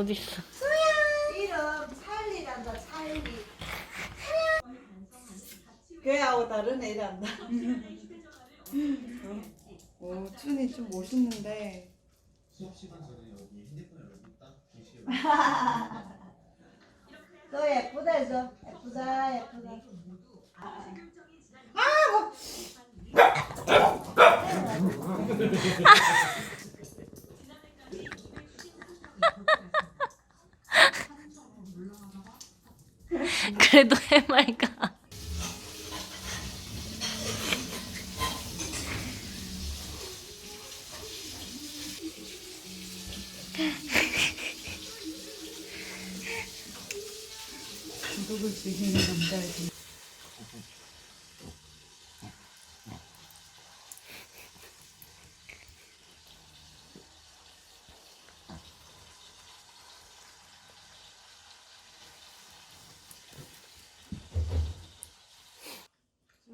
어딨어? 이름 찰리란다. 찰리. 걔하고 다르네 이란다. 오, 춘이 좀 멋있는데. 수업 시간 전에 여기 핸드폰에 여기 딱 게시해. 너 예쁘다 해서 예쁘다 예쁘다. 그래도 해맑아. 누굴 죽이는 남자지.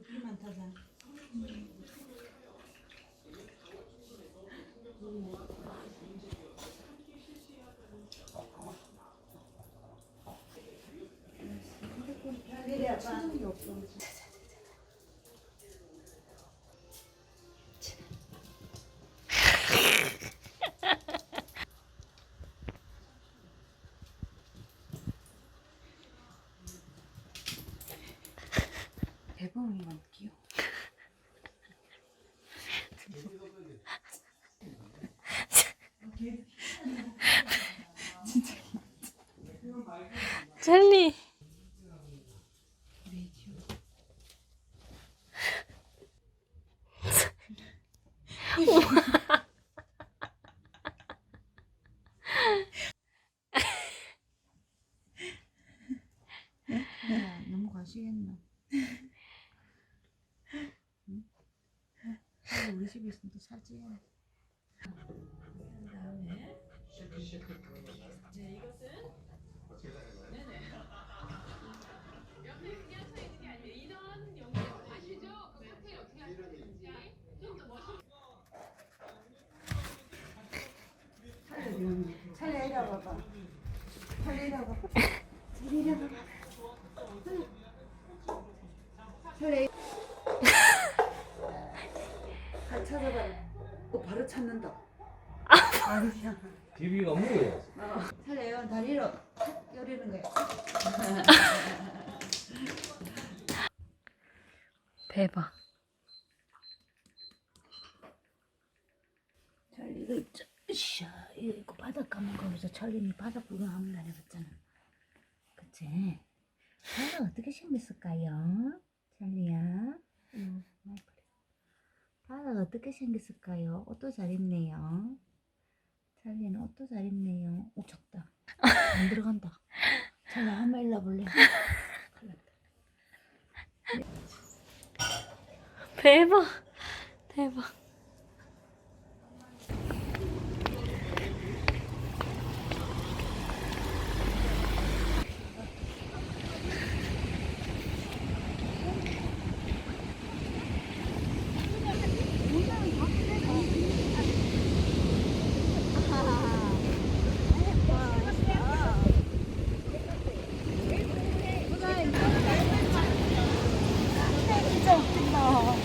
소리만 타자. 별일이 없어. 대범이만 귀여워. 진짜 젤리. 너무 과시겠나? 응? 우리 집에 있으면 또 살찌. 찰리 이리 와봐. 찰리 이리 와봐. 찰리 이리 와봐. 찰리. 잘 찾아봐라. 바로 찾는다. 아니야. 비비가 뭐예요? 찰리 다리로 탁 요리는 거야. 대박. 찰리 이거 있죠. 으쌰. 이거 바닥 가면 거기서 찰리니 바닥 구경 한번 다녀봤잖아. 그치? 바닥 어떻게 생겼을까요? 찰리야. 바닥 어떻게 생겼을까요? 옷도 잘 입네요. 찰리는 옷도 잘 입네요. 오, 작다. 안 들어간다. 찰리 한번 일러볼래? 대박. 대박.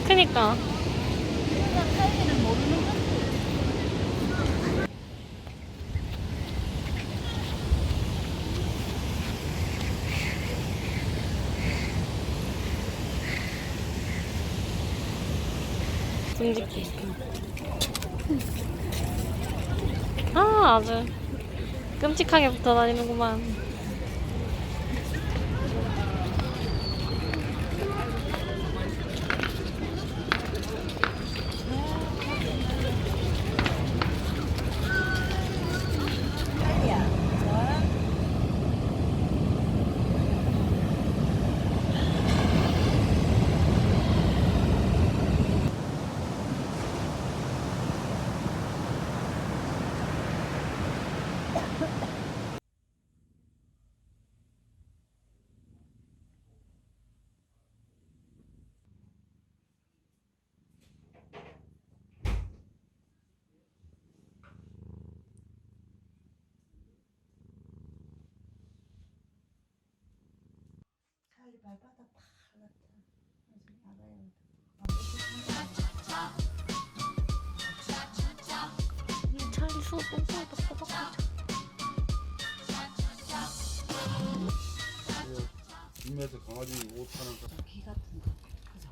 그니까. 듬직해. 아, 아주 끔찍하게 붙어 다니는구만. 똥꼬도 꼬박하죠. 김에서 강아지 옷 하는 거. 귀 같은 거. 그죠?